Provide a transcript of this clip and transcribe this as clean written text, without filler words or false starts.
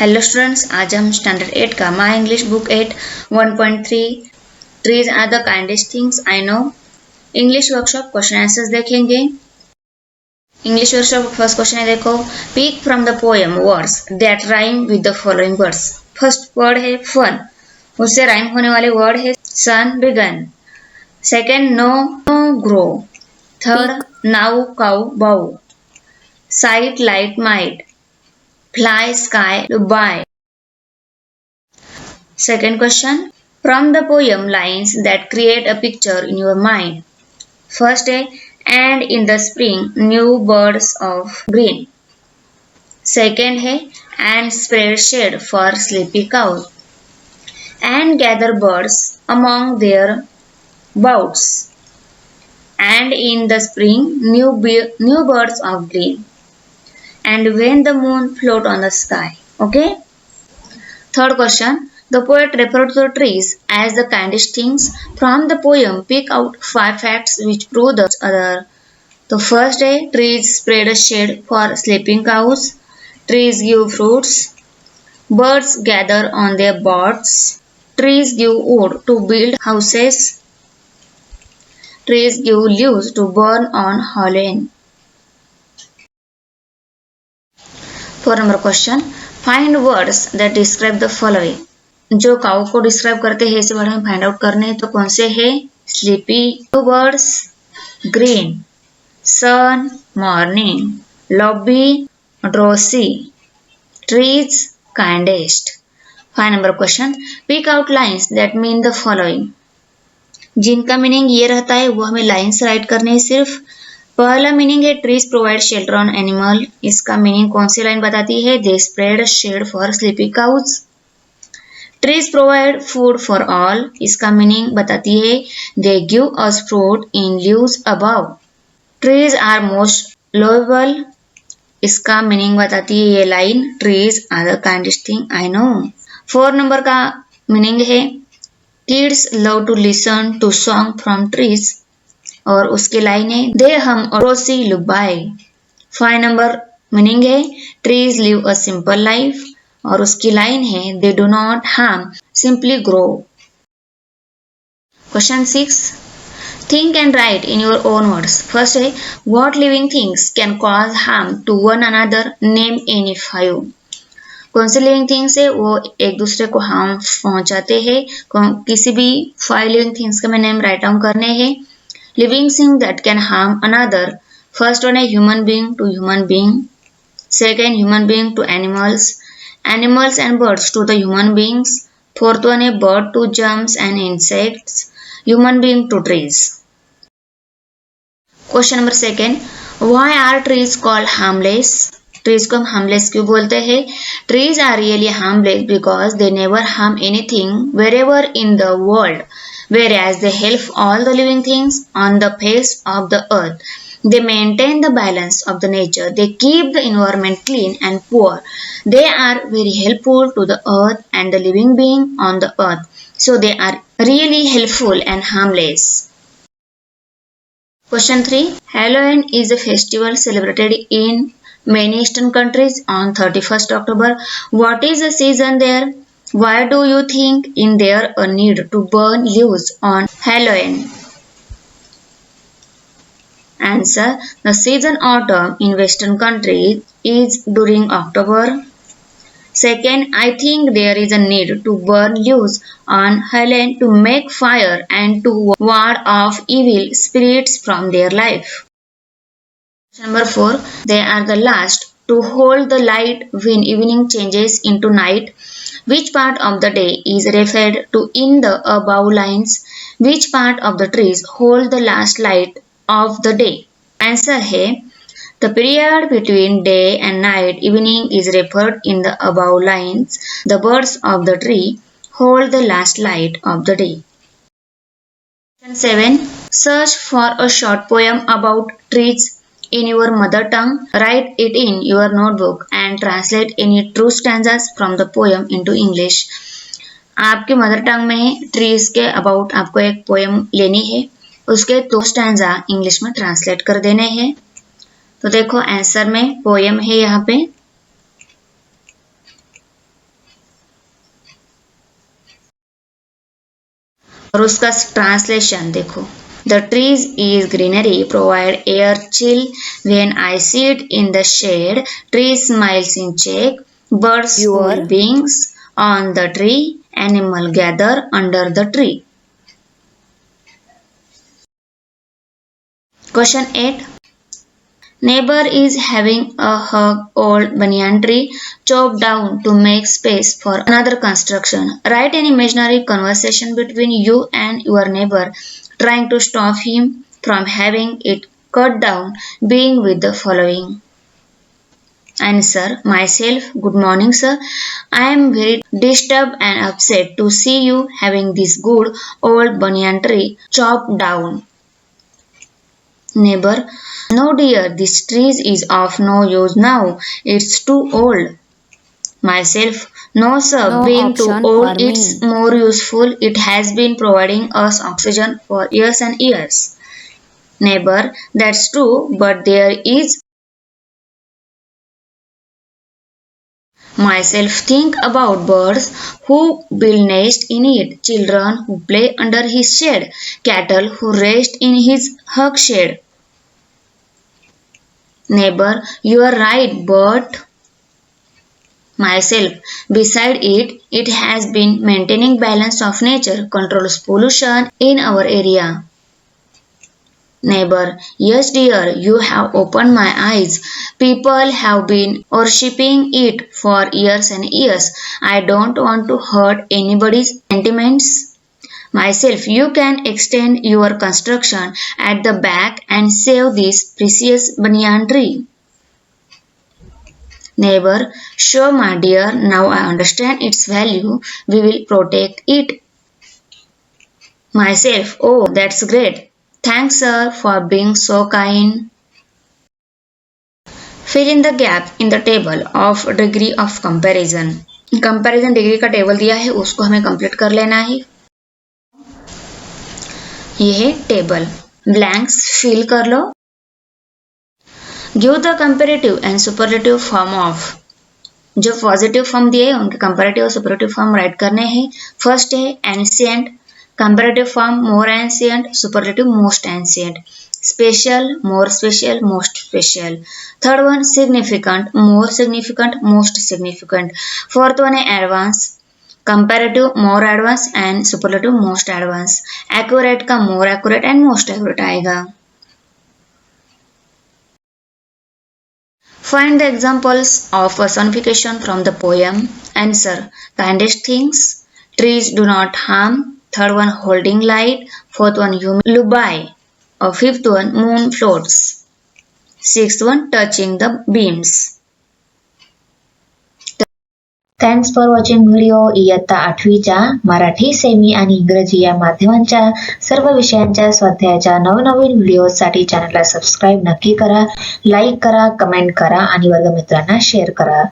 Hello students, आज हम standard 8 का my English book 8 1.3 trees are the kindest things I know English workshop question answers देखेंगे। English workshop first question है, देखो, pick from the poem words that rhyme with the following words. First word है fun, उससे rhyme होने वाले word है sun, begin. Second know, grow. Third now, cow, bough. Sight, light, might. Fly, sky, buy. Second question. From the poem lines that create a picture in your mind. First है, and in the spring new birds of green. Second है, and spread shade for sleepy cows. And gather birds among their boughs. And in the spring new birds of green. And when the moon float on the sky. Okay. Third question. The poet referred to trees as the kindest things. From the poem, pick out 5 facts which prove the other. The first day, trees spread a shade for sleeping cows. Trees give fruits. Birds gather on their boughs. Trees give wood to build houses. Trees give leaves to burn on Halloween. 4 number question. Find words that describe the following. जो काऊ को describe करते हैं इसे word में find out करने, तो कौन से है? Sleepy, two birds, green, sun, morning, lobby, drowsy, trees, kindest. 5 number question. Pick out lines that mean the following. जिनका मीनिंग ये रहता है वो हमें लाइन्स राइट करने हैं सिर्फ। पहला मीनिंग है trees provide shelter on animal. इसका मीनिंग कौन सी लाइन बताती है? They spread shade for sleepy cows. Trees provide food for all. इसका मीनिंग बताती है they give us fruit in leaves above. Trees are most lovable. इसका मीनिंग बताती है ये line trees are the kindest thing I know. 4 number का meaning है kids love to listen to song from trees, और उसकी लाइन है they hum drowsy lullaby. 5 number meaning है trees live a simple life, और उसकी लाइन है they do not harm simply grow. Question 6. Think and write in your own words. First है what living things can cause harm to one another, name any 5. कौन से living things है वो एक दूसरे को हार्म पहुंचाते हैं? किसी भी 5 लिविंग थिंग्स का मैं नेम राइट डाउन करने हैं। Living thing that can harm another. First one, a human being to human being. Second, human being to animals. Animals and birds to the human beings. Fourth one, a bird to germs and insects. Human being to trees. Question number 2. Why are trees called harmless? Trees को हम harmless क्यों बोलते हैं? Trees are really harmless because they never harm anything wherever in the world. Whereas they help all the living things on the face of the earth. They maintain the balance of the nature. They keep the environment clean and poor. They are very helpful to the earth and the living being on the earth. So they are really helpful and harmless. Question 3. Halloween is a festival celebrated in many Eastern countries on 31st October. What is the season there? Why do you think in there a need to burn leaves on Halloween? Answer. The season autumn in Western countries is during October. Second, I think there is a need to burn leaves on Halloween to make fire and to ward off evil spirits from their life. Number 4. They are the last to hold the light when evening changes into night. Which part of the day is referred to in the above lines? Which part of the trees hold the last light of the day? Answer है the period between day and night evening is referred in the above lines. The birds of the tree hold the last light of the day. 7. Search for a short poem about trees in your mother tongue. Write it in your notebook and translate any true stanzas from the poem into English. आपके mother tongue में trees के about आपको एक poem लेनी है, उसके 2 stanza English में translate कर देने हैं। तो देखो आंसर में पोएम है यहाँ पे और उसका ट्रांसलेशन देखो. The trees is greenery provide air chill when I sit in the shade. Trees smiles in check. Birds Your pull wings on the tree. Animal gather under the tree. Question 8. Neighbor is having a hug old banyan tree chopped down to make space for another construction. Write an imaginary conversation between you and your neighbor trying to stop him from having it cut down, being with the following. Answer. Myself. Good morning, sir. I am very disturbed and upset to see you having this good old banyan tree chopped down. Neighbor. No dear, this tree is of no use now. It's too old. Myself. No sir, no being too option old for it's me. more useful. It has been providing us oxygen for years and years. Neighbor. That's true, but there is. Myself. Think about birds who build nest in it, children who play under his shade, cattle who rest in his hug shade. Neighbor. You are right, but myself. Beside it, it has been maintaining balance of nature, controls pollution in our area. Neighbor. Yes dear, you have opened my eyes. People have been worshipping it for years and years. I don't want to hurt anybody's sentiments. Myself. You can extend your construction at the back and save this precious banyan tree. Neighbor. Sure my dear, now I understand its value. We will protect it. Myself. Oh, that's great. Thanks sir for being so kind. Fill in the gap in the table of degree of comparison. Comparison degree का table दिया है, उसको हमें complete कर लेना है. ये है टेबल. ब्लैंक्स फिल कर लो. Give the comparative and superlative form of. जो पॉजिटिव फॉर्म दिए उनके कंपैरेटिव और सुपरलेटिव फॉर्म राइट करने हैं. फर्स्ट है ancient, comparative form more ancient, superlative most ancient. Special, more special, most special. Third one significant, more significant, most significant. Fourth one है advance, comparative more advance and superlative most advance. Accurate का more accurate and most accurate आएगा. Find the examples of personification from the poem. Answer. Kindest things. Trees do not harm. Third one holding light. Fourth one human lullaby. Or fifth one moon floats. Sixth one touching the beams. Thanks for watching video. इयत्ता 8वीच्या Marathi, semi आणि इंग्रजी या माध्यमांच्या सर्व विषयांच्या स्वाध्यायाच्या नवनवीन व्हिडिओसाठी चॅनलला subscribe नक्की करा, लाईक करा, कमेंट करा आणि वर्गमित्रांना शेअर करा.